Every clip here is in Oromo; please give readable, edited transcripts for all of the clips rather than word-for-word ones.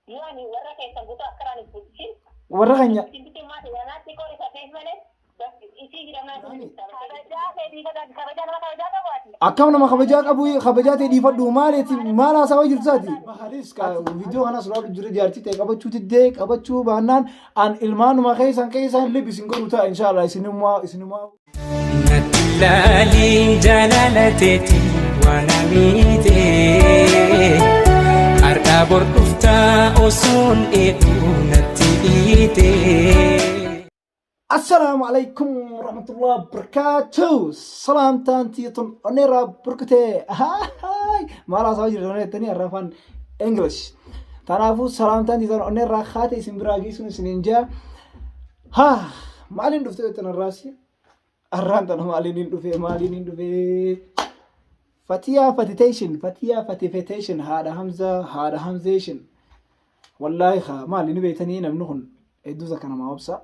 يعني وراك يسبوتو أكراني بوتشين ورغنيا بنتي ما تيجي تقولي سافيس ماله بس يصير ما تيجي هذا جاء في كذا كذا ما كذا كذا akkam nama kabajaa qabu kabajaa ta'e dhiifadhu maaleeti maal haasawa jirtaati bahaalis ka viidiyoo kanas raadu jira jaartii ta'e qabachuu diddee qabachuu baannaan an ilmaanuma keessan libbisin godhu ta'a inshaallah isinumaa نتلالي جلالتي وانا ميتي أرقى برقفتا أصول إيدو نتيتي السلام عليكم ورحمة الله وبركاته سلام تانتيتون أنيرا بركتي هاي ما لا سواجر دوني تاني الرافان إنجلش تنافو سلام تانتيتون أنيرا خاتي سنبراغي سننجا ها مالين دفتو تنراسي الران تنو مالين دفي فتيا فتيفتيشن هذا همزيشن والله خا مالين بيتني نمنهن إدوزا كان ما وبسا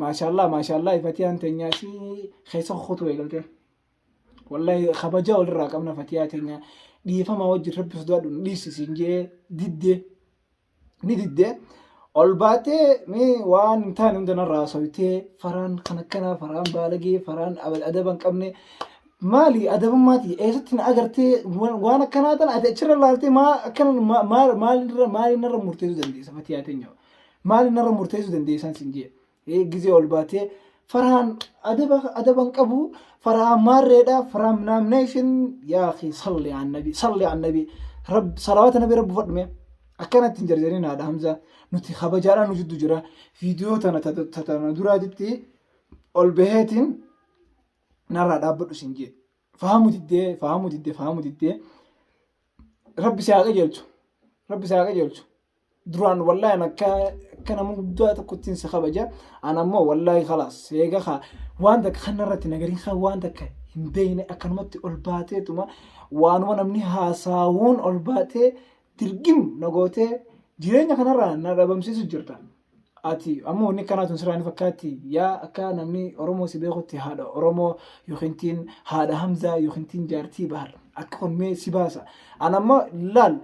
ما شاء الله فتيان تنياسي خيسا خطوة قلت والله خبجا ولا راكمنا فتيات تنيا دي فما وجه رب سداد ليس سنجي ندي olbaate mi waan taan hundana raasawte faraan kana faraan baalagi faraan adaban qabne maali adaban maati eesatin agarte waan akkanatan ate chira laalte ma akkan maali narra murteesu dandeessa fatiyaatenyo maali narra murteesu dandeessan sinje gize olbaate faraan adaban qabu faraan marreedha faraan nomination ya akhi salli an nabi rabb salawat nabi rabb fadme akkanat jarjarin hada hamza nuti khabajaara nu jiddu jira video tana duraatitti ol beheetin narra dhaabbadhu sinje fahamu diddee rabbi isaa qajeelchu duraan wallahi akka nama guddaa tokkottiin si kabaja an ammoo wallahi khalaas eega ka waan takka kanarratti nagarin ka waan takka hin beeyne akkanumatti ol baateetuma waanuma namni haasaawuun ol baatee dirgim nagootee jireenya kanarraa na dhabamsiisu jirta ati ammoo inni kanaatun siraan fakkaatti yaa akka namni oromoo si beekutti haadha oromoo yookiin haadha hamzaa yookiin jaartii bahar akka kun mee si baasa an ammoo laal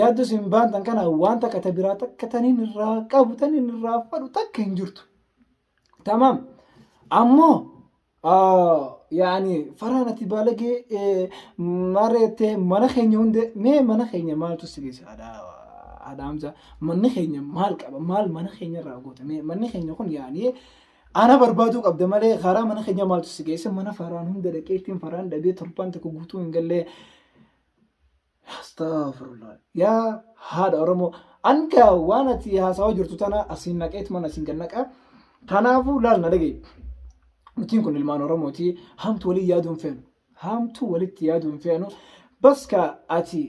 yaaddu sin baantan kana waan takka ta biraa takka taniin irraa qabu taniin irraa fadhu takka hin jirtu tamam ammoo يعني فرانتي بالاقي مريت من خيني هند من خيني مال تسجيس هذا همزة من خيني مال من خيني راقوت من خيني يكون يعني أنا بربادو قبل ما لي خارا من خيني مال تسجيس من فران هند لكيتين فران دبي تربان تكوجتو إن قال لي استغفر الله يا هذا رمو أنك وانا تي هاساو جرتو تنا أسينك إيت من أسينك تنافو لا نلاقي متين كن المان رموتي همت ولي يادون فينو بس كأتي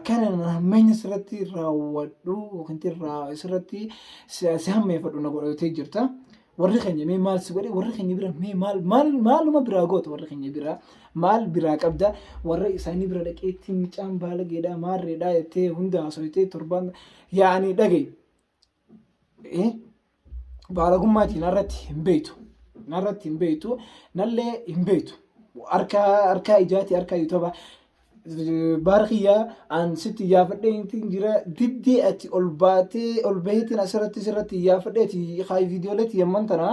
كان من سرتي راودو وكنت سرتي سهم يفرقنا قولوا تيجرتا ورخني مي مال سوري ورخني برا مي مال ما براغوت ورخني برا مال براك أبدا ورئيساني برا لك إتي مجام بالك يدا مار ردا يتي هندا سويتي تربان يعني دقي إيه بالكم ما تنارتي بيتو narratti hin beeytu nallee hin beeytu harka ijaati harka yuutuba baarkiyaa an sitti yaafadhee intiin jira diddii ati ol beetiin asirratti yaafadhee ati haa viidiyooleeti yamman tana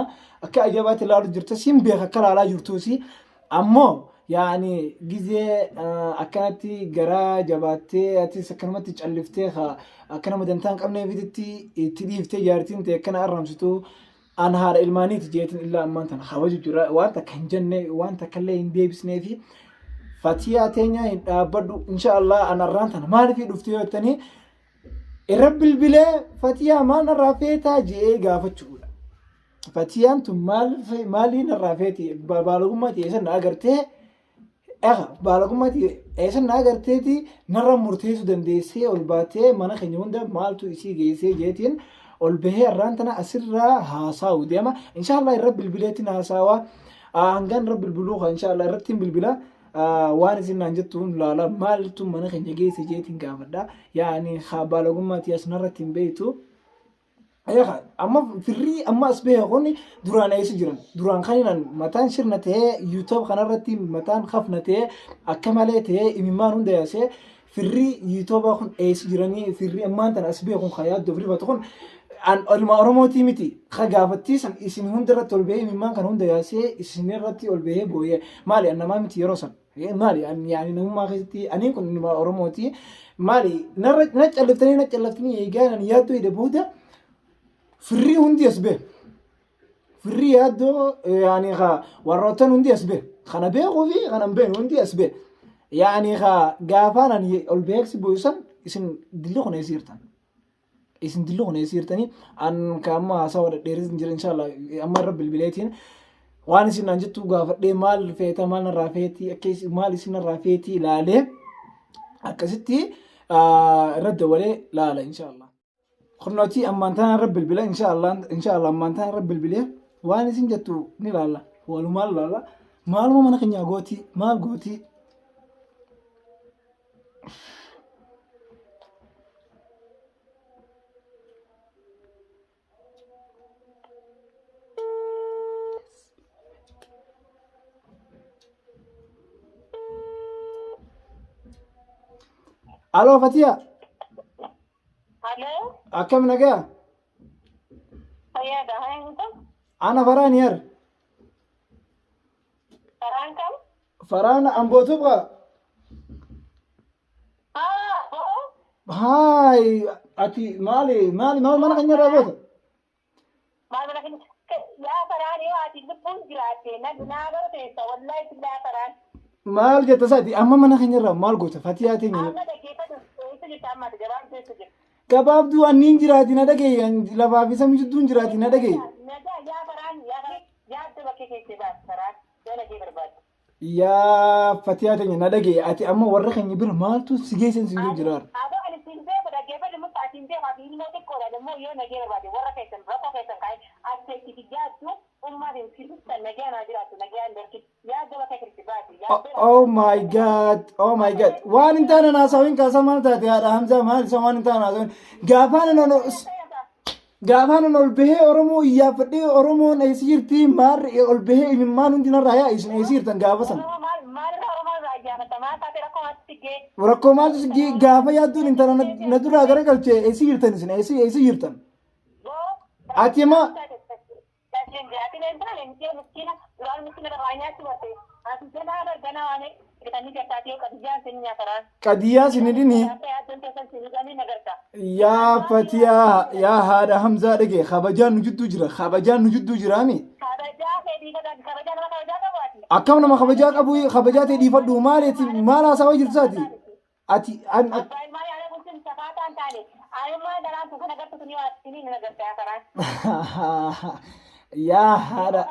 akka ajabaatti ilaalu jirta siin beeka akka ilaalaa jirtuusi ammoo yaani gizee akkanatti garaa jabaattee atis akkanumatti calliftee akka nama dantaan qabnee viditti itti dhiiftee jaartiin ta'e akkana arramsituu أنا هذا الماني تجيتن إلا أما أنت خواج جرا وأنت كنجنة وأنت كله إندي بسنيفي فتياتينيا بدو إن شاء الله أنا رانتنا ما في دفتيو تاني الرب البلا فتيا ما نرافيتا جي قافتشولا فتيان تم مالي نرافيتي بالغمتي إيسان أجرته بالغمتي إيسان أجرتي نرى مرتيسو دنديسي والباتي ما نخنيون ده مالتو إشي جيسي جيتين والبهي الرانتنا أسرها هاساو ديما إن شاء الله الرب البلاتنا هاساوا هنغان رب البلوغة إن شاء الله رتين بالبلا وانسين نانجتون لا مالتو منخن يجي سجيتين قافدا يعني خابالغم ما تياسنا رتين بيتو أيها أما فري أما أسبيه غني دوران أيش جران دوران خلينا متان شرنته يوتيوب خنا رتين متان خفنته أكملته إمامون دياسه firri yuutuuba kun eessi jiranii firri ammaan tana as beekun kayaa dofrifatu kun an olma oromooti miti ka gaafattiisan isin hundarratti ol bahee imimmaan kan hunda yaasee isinirratti ol bahee booyee maali annamaa miti yeroo san maali yaani namummaa keessatti aniin kun nima oromooti maali na callaftanii eegaa nan yaaddoo hidhe booda firri hundi as bee firri yaaddoo yaani ka warroottan hundi as bee kana beekuu fi kanan beenu hundi as bee yaani ka gaafaan ani ol beeksi booysan isin dilli kun eesiirtan isin dilli kun eesiirtanii an ka amma haasaa wada dheeris jira inshallah amma irra bilbileetiin waan isin naan jettu gaafadhee maal feeta maal narraa feetii akkeessi maal isin narraa feetii ilaalee akkasitti irra dawalee laala inshallah qonnootii ammaan tana irra bilbila inshallah ammaan tana irra bilbilee waan isin jettu ni laala walumaan laala maaluma mana keenya gootii maal gootii الو فتيا الو كم نجا هيا ده هاي انت انا فران ير فران كم فران ام بوتبغى هاي اتي مالي ما كان يرى بوت ما لكن يا فران يا اتي بون جراتي ندنا غرتي والله لا فران مال جت سادي اما ما كان يرى مال قلت فتيا تيني gabaabduu anniin jiraati na dhagaye lafaaf isa mijidduun jiraati na dhagaye yaa fatiyaa teenya na dhagaye ati amma warra keenya bira maaltu si geessan si jiru jiraar oh my god waan intaana naasawin kaasa maal taate haadha hamzaa maal isa waan intaana naasawin gaafaan ol bahee oromoo iyyaafadhee oromoon eessi jirti maar ol bahee imimmaan hundi narraa yaa isin eessi jirtan gaafa san rakkoo maaltu si gaafa yaadduun intala na duraa gara galchee eessi jirtan isin eessi jirtan ati ma qadiyaa sinidini yaa fatiyaa yaa haadha hamzaa dhage kabajaan nu jidduu jiraami akkam nama kabajaa qabu kabajaa ta'e dhiifadhu maaleeti maal haasawa jirtaati ati yaa haadha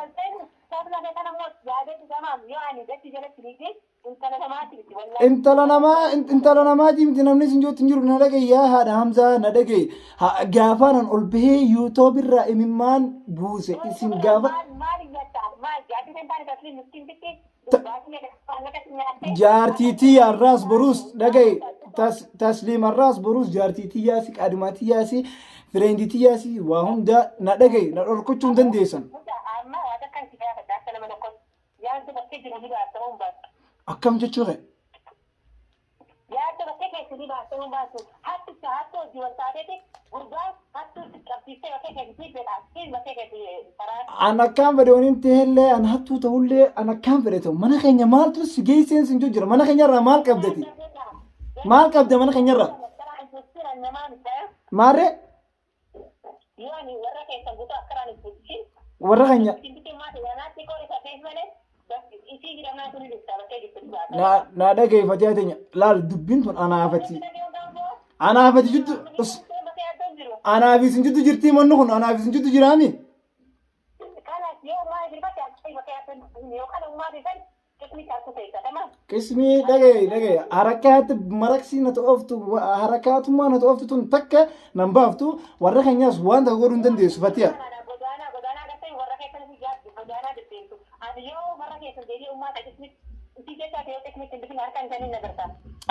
intala namaati miti namni sin jootin jiru na dhagaye yaa haadha hamzaa na dhagaye gaafaanan ol bahee yuutoob irraa imimmaan buuse isin gaafa jaartiitii arraas boruus dhagaye tasliim arraas boruus jaartiitii yaasi qaadimaatii yaasi fireendiitii yaasi waa hunda na dhagaye na dhorkochuu hin dandeessan akkam jechuudha an akkaan fedhe waniin ta'ellee an hattuu ta'ullee an akkaan fedhe ta'u mana keenya maaltu si geesseen sin jira mana keenyarraa maal qabdati maal qabda mana keenyarraa maarree warra keenya na dhagaye fatiyaa teenya laal dubbiin tun anaafati jiddu anaaf isin jiddu jirtii manni kun anaaf isin jiddu jiraami qismii dhagaye harakaatti maraqsii na ta'ooftu harakaatummaa na ta'ooftu tun takka nan baaftu warra keenyaas waan ta'u godhuu hin dandeessu fatiyaa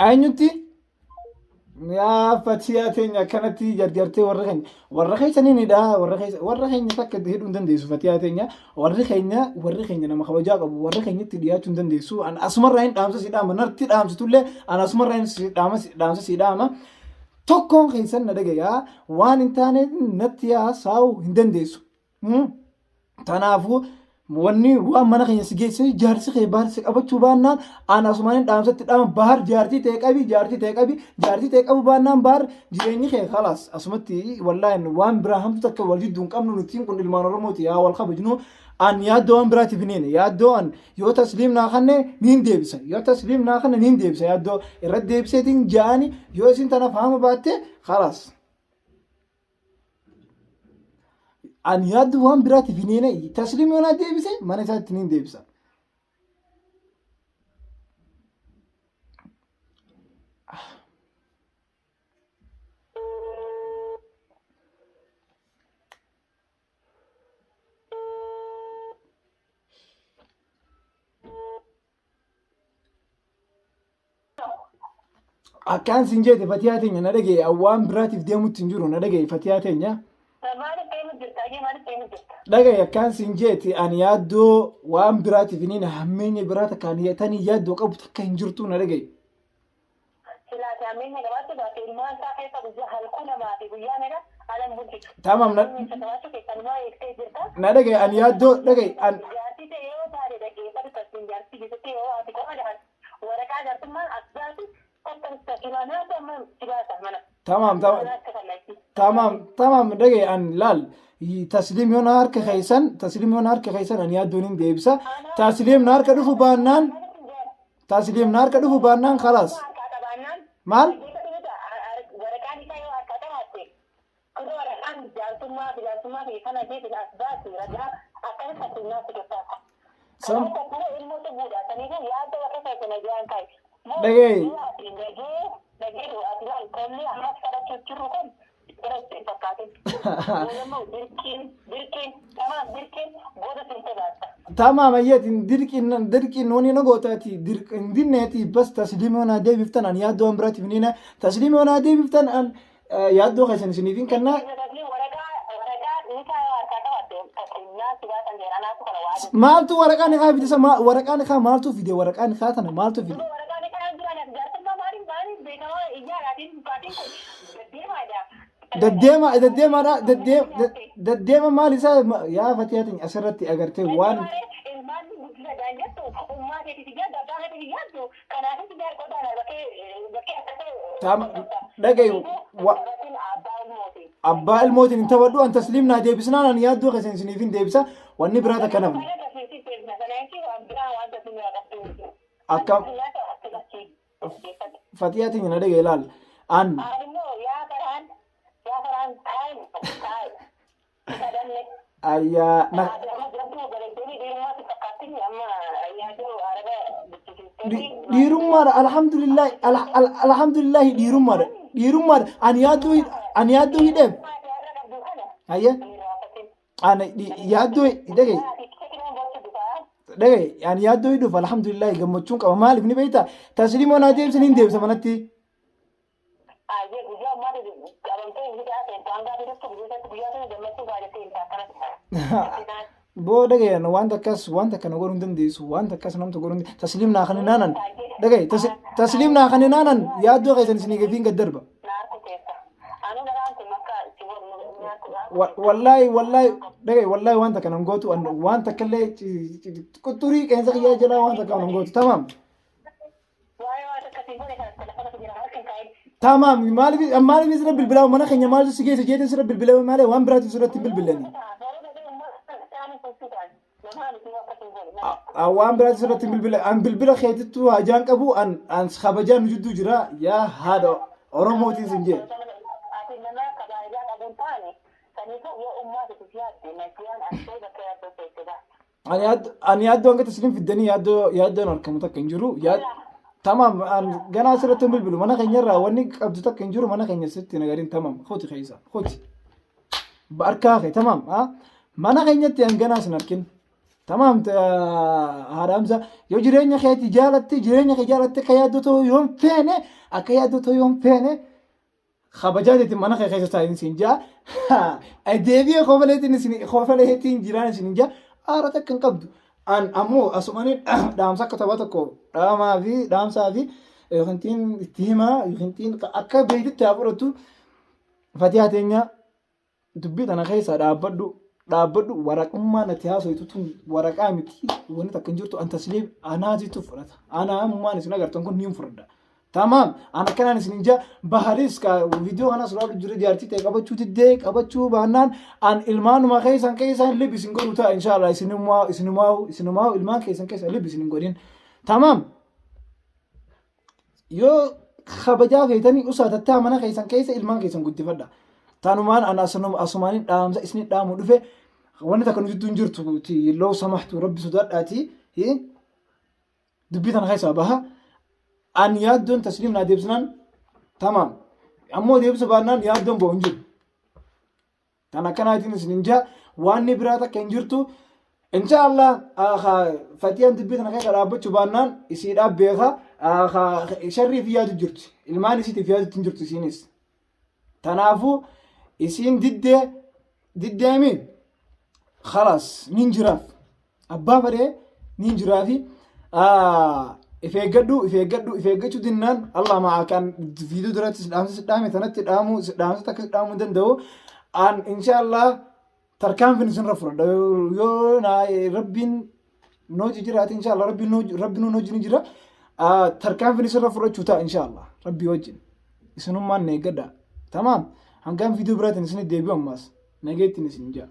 eenyutti yaa fatiyaa teenya akkanatti jarjartee warra keessaniinidha warra keenya takka hidhuu hin dandeessu fatiyaa teenya warri keenya nama kabajaa qabu warri keenyatti dhiyaachuu hin dandeessu an asumarraa hin dhaamsa si dhaama narti dhaamsitullee an asumarraa hin dhaamsa si dhaama tokkoon keessan na dhagayaa waan hin taaneef natti haasa'uu hin dandeessu tanaafuu wanni waan mana keenya si geesse jaarsi kee baarsi qabachuu baannaan ana asumaan dhaamsatti dhaama baar jaartii ta'e qabu baannaan baar jireenyi kee khalaas asumatti wallaahi waan biraa hamtu takka wal jidduu hin qabnu nutiin kun ilmaan oromooti yaa wal kabajnu an yaaddoo waan biraatiif hin hiine yaaddoo an yoo tasliim naa kanne niin deebisa yaaddoo irratti deebiseetiin ja'ani yoo isin tana faama baatte khalaas an yaaddu waan biraatiif hin hiine tasliim yoo naa deebise mana isaatti niin deebisa. Akkaan sin jeete fatiyaa teenya na dhagaye waan biraatiif deemutti hin jiru na dhagaye fatiyaa teenya. Dhagaye akkaan sin jeete ani yaaddoo waan biraatiif hin hiine hammeenya biraa takka ani tanii yaaddoo qabu takka hin jirtu na dhagaye. Tamam na dhagaye ani yaaddoo dhagaye an tamam dhagaye an laal tasliim yoon harka keessan an yaaddoon hin deebisa tasliim na harka dhufu baannaan khalaas maal dhagaye tamam ayyatin dirqin noni nagootati dinneeti bas tasliim yoon deebiftan an yaaddoo an biraatiif hin hiine tasliim yoon deebiftan an yaaddoo keessan isiniifin kanna maaltu waraqaan ikaa fidisa waraqaan ikaa maaltu fide waraqaan ikaa tana maaltu fide daddeema maal isaa yaa fatiyaatiin asirratti agartee waan dhagayu abbaa ilmootiin hin taphadhu an tasliim naa deebisnaan an yaaddoo keessan isiniif hin deebisa wanni biraa takka namni akka fatiyaatiin na dhagaye laal an ayya dhiirummaadha alhamdulillahi dhiirummaadha ani yaaddoo hidheef ayya ani yaaddoo dhagaye ani yaaddoo hidhuuf alhamdulillahi gammachuun qaba maaliif ni beekta tasliimoo naa deebisa niin deebisa manatti boo dhagaye wanta kana godhuu hin dandeessu wanta akkas namtu godhuu tasliim naa kaninaanan dhagaye tasliim naa kaninaanan yaaddoo keessan isinii gafiin gad darba wallahi dhagaye wallahi wanta kana gootu wanta kallee quxurii qeensa kiyyaa jalaa wanta kana gootu tamam maaliif isra bilbilaa mana keenya maaliif si geesse jeetin sira bilbilaa malee waan biraatu sirratti bilbilanii waan biraatu sirratti bilbila an bilbila keetittu hajaan qabu an kabajaan nu jidduu jira yaa haadha oromootiin sin jee ani yaaddoo hanga tasliim fiddanii yaaddoon harkamu takka hin jiru tamam ganaa asirratti bilbilu mana keenyarraa wanni qabdu takka hin jiru mana keenya sitti nagariin tamam hooti keessa hooti barkaa kee tamam mana keenyatti an ganaa sin arkin tamam haadhaamsa yoo jireenya kee jaalatte akka yaaddoo ta'uu yoon feene خبجات ما نخي خيسة ساين سنجا أديبي خوفلتين جيران سنجا أرتك كن قبض أن أمو أسمعني دام سكت باتكو دام سافي يخنتين تيما يخنتين أكا بيت تابورتو فتياتينيا دبيت أنا خيسة dhaabbadhu waraqummaa natti haasawtu tun waraqaa miti wanti takka hin jirtu an tasliim anaatitu fudhata anaamumaan isin agartan kun niin fudhadha tamaam ana kanaan isin inja baharis ka viidiyoo kanas laalu jira jaartii ta'e qabachuu diddee qabachuu baannaan an ilmaanuma keessan lib isin godhu ta'a inshaallah isinumaa ilmaan keessan lib isin hin godhin tamaam yoo kabajaa feetanii usaatattaa mana keessa ilmaan keessan guddifadha تانومان أنا أسمانين دام إسني دام ودفع وانا تكنو جدون جرتو تي لو سمحت ربي سودات آتي هي دبيت أنا خايسة بها أن يادون تسليم ناديب سنان تمام أمو ديب سبانان يادون بونجر تانا كان هاتين سننجا واني براتا كنجرتو إن شاء الله فتيان دبيت أنا خايسة رابط شبانان يسير أب بيغا شري في يادو جرت الماني سيتي في يادو تنجرتو سينيس تنافو يسين ضد مين خلاص نينجراف أبا فري نينجرافي إفيقدو دينان الله معا كان فيديو دراتي سدامي تنتي دامو تكسدامو دندو إن شاء الله تركان في نسن رفر يو ربين نوجي جرات إن شاء الله ربي نوجي نجرا تركان في نسن رفر جوتا إن شاء الله ربي وجن يسنو ما نيقدا تمام هنقام فيديو برات نسني ديبيو أماس نجيت نسنجا